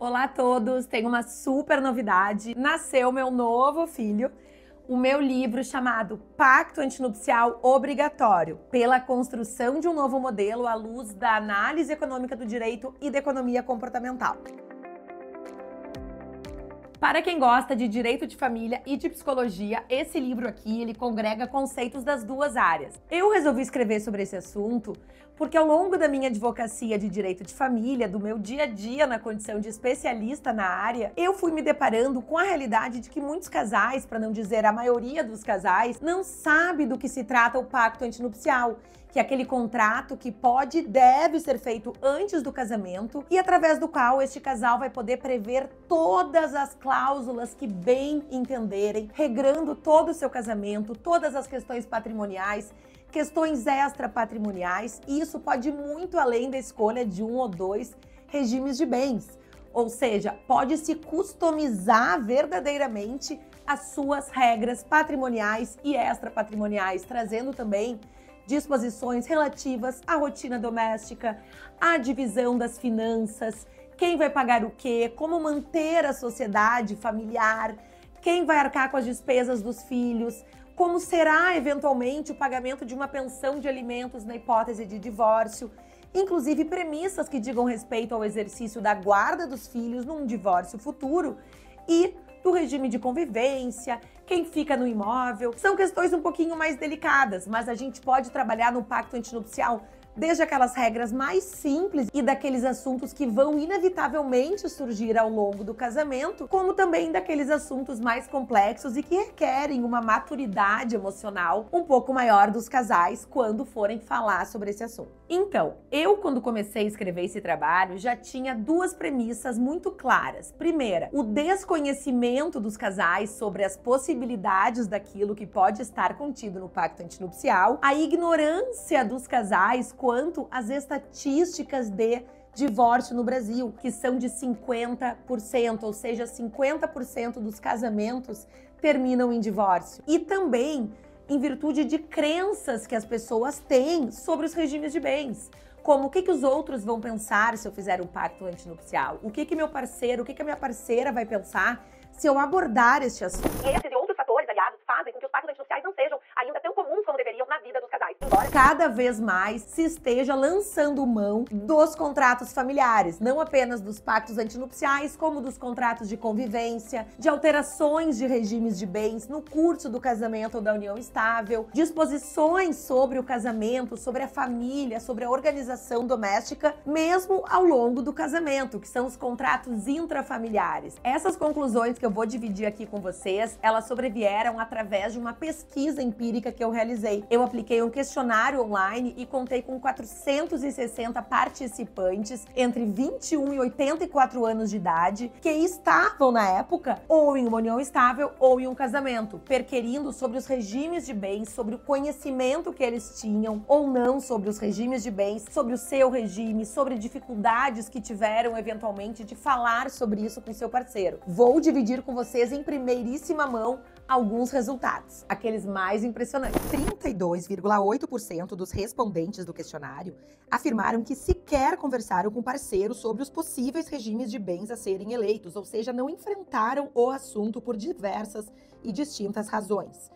Olá a todos, tenho uma super novidade. Nasceu meu novo filho, o meu livro chamado Pacto Antinupcial Obrigatório, pela construção de um novo modelo à luz da análise econômica do direito e da economia comportamental. Para quem gosta de direito de família e de psicologia, esse livro aqui, ele congrega conceitos das duas áreas. Eu resolvi escrever sobre esse assunto porque ao longo da minha advocacia de direito de família, do meu dia a dia na condição de especialista na área, eu fui me deparando com a realidade de que muitos casais, para não dizer a maioria dos casais, não sabe do que se trata o pacto antinupcial, que é aquele contrato que pode e deve ser feito antes do casamento e através do qual este casal vai poder prever todas as cláusulas que bem entenderem, regrando todo o seu casamento, todas as questões patrimoniais, questões extrapatrimoniais, e isso pode ir muito além da escolha de um ou dois regimes de bens. Ou seja, pode se customizar verdadeiramente as suas regras patrimoniais e extrapatrimoniais, trazendo também disposições relativas à rotina doméstica, à divisão das finanças, quem vai pagar o quê, como manter a sociedade familiar, quem vai arcar com as despesas dos filhos, como será eventualmente o pagamento de uma pensão de alimentos na hipótese de divórcio, inclusive premissas que digam respeito ao exercício da guarda dos filhos num divórcio futuro e do regime de convivência, quem fica no imóvel. São questões um pouquinho mais delicadas, mas a gente pode trabalhar no pacto antinupcial desde aquelas regras mais simples e daqueles assuntos que vão inevitavelmente surgir ao longo do casamento, como também daqueles assuntos mais complexos e que requerem uma maturidade emocional um pouco maior dos casais quando forem falar sobre esse assunto. Então, eu quando comecei a escrever esse trabalho já tinha duas premissas muito claras. Primeira, o desconhecimento dos casais sobre as possibilidades daquilo que pode estar contido no pacto antinupcial, a ignorância dos casais quanto às estatísticas de divórcio no Brasil, que são de 50%, ou seja, 50% dos casamentos terminam em divórcio. E também em virtude de crenças que as pessoas têm sobre os regimes de bens. Como o que os outros vão pensar se eu fizer um pacto antinupcial? O que meu parceiro, o que a minha parceira vai pensar se eu abordar este assunto? Esses e outros fatores aliados fazem com que os pactos antinupciais não sejam ainda tão comuns como deveriam na vida dos casais. Embora cada vez mais se esteja lançando mão dos contratos familiares, não apenas dos pactos antinupciais, como dos contratos de convivência, de alterações de regimes de bens no curso do casamento ou da união estável, disposições sobre o casamento, sobre a família, sobre a organização doméstica, mesmo ao longo do casamento, que são os contratos intrafamiliares. Essas conclusões que eu vou dividir aqui com vocês, elas sobrevieram através de uma pesquisa empírica que eu realizei. Eu apliquei um questionário online e contei com 460 participantes entre 21 e 84 anos de idade que estavam na época ou em uma união estável ou em um casamento, perquirindo sobre os regimes de bens, sobre o conhecimento que eles tinham ou não sobre os regimes de bens, sobre o seu regime, sobre dificuldades que tiveram eventualmente de falar sobre isso com seu parceiro. Vou dividir com vocês em primeiríssima mão alguns resultados, aqueles mais impressionantes. 32,8% dos respondentes do questionário afirmaram que sequer conversaram com parceiros sobre os possíveis regimes de bens a serem eleitos, ou seja, não enfrentaram o assunto por diversas e distintas razões.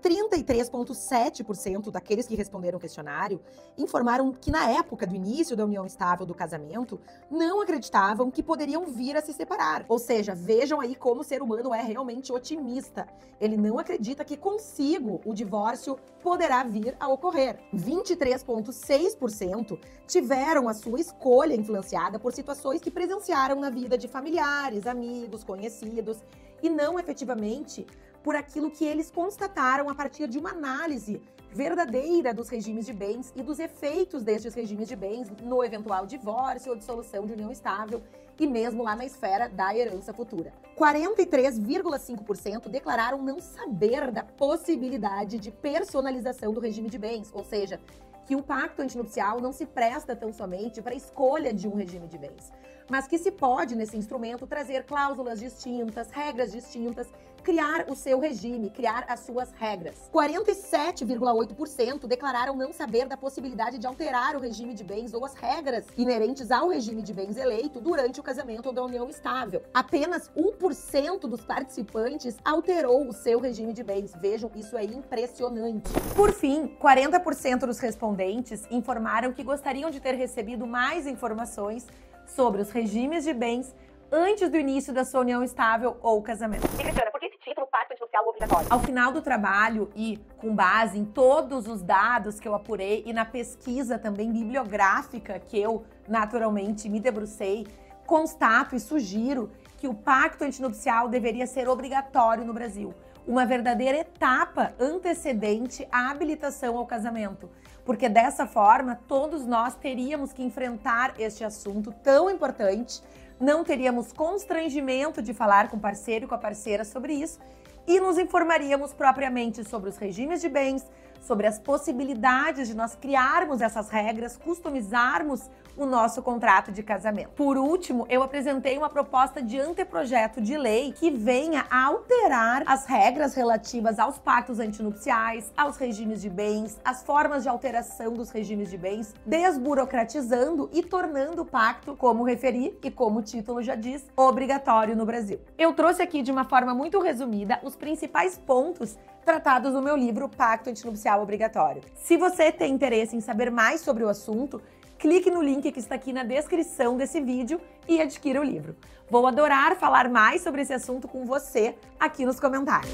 33,7% daqueles que responderam o questionário informaram que na época do início da união estável do casamento não acreditavam que poderiam vir a se separar. Ou seja, vejam aí como o ser humano é realmente otimista. Ele não acredita que consigo o divórcio poderá vir a ocorrer. 23,6% tiveram a sua escolha influenciada por situações que presenciaram na vida de familiares, amigos, conhecidos e não efetivamente por aquilo que eles constataram a partir de uma análise verdadeira dos regimes de bens e dos efeitos destes regimes de bens no eventual divórcio ou dissolução de união estável e mesmo lá na esfera da herança futura. 43,5% declararam não saber da possibilidade de personalização do regime de bens, ou seja, que o pacto antinupcial não se presta tão somente para a escolha de um regime de bens, mas que se pode, nesse instrumento, trazer cláusulas distintas, regras distintas, criar o seu regime, criar as suas regras. 47,8% declararam não saber da possibilidade de alterar o regime de bens ou as regras inerentes ao regime de bens eleito durante o casamento ou da união estável. Apenas 1% dos participantes alterou o seu regime de bens. Vejam, isso é impressionante. Por fim, 40% dos respondentes informaram que gostariam de ter recebido mais informações sobre os regimes de bens antes do início da sua união estável ou casamento. E Cristiana, por que esse título pacto antinupcial obrigatório? Ao final do trabalho e com base em todos os dados que eu apurei e na pesquisa também bibliográfica que eu naturalmente me debrucei, constato e sugiro que o pacto antinupcial deveria ser obrigatório no Brasil. Uma verdadeira etapa antecedente à habilitação ao casamento, porque dessa forma todos nós teríamos que enfrentar este assunto tão importante, não teríamos constrangimento de falar com o parceiro e com a parceira sobre isso e nos informaríamos propriamente sobre os regimes de bens, sobre as possibilidades de nós criarmos essas regras, customizarmos o nosso contrato de casamento. Por último, eu apresentei uma proposta de anteprojeto de lei que venha a alterar as regras relativas aos pactos antinupciais, aos regimes de bens, as formas de alteração dos regimes de bens, desburocratizando e tornando o pacto, como referi e como o título já diz, obrigatório no Brasil. Eu trouxe aqui de uma forma muito resumida os principais pontos tratados no meu livro Pacto Antinupcial Obrigatório. Se você tem interesse em saber mais sobre o assunto, clique no link que está aqui na descrição desse vídeo e adquira o livro. Vou adorar falar mais sobre esse assunto com você aqui nos comentários.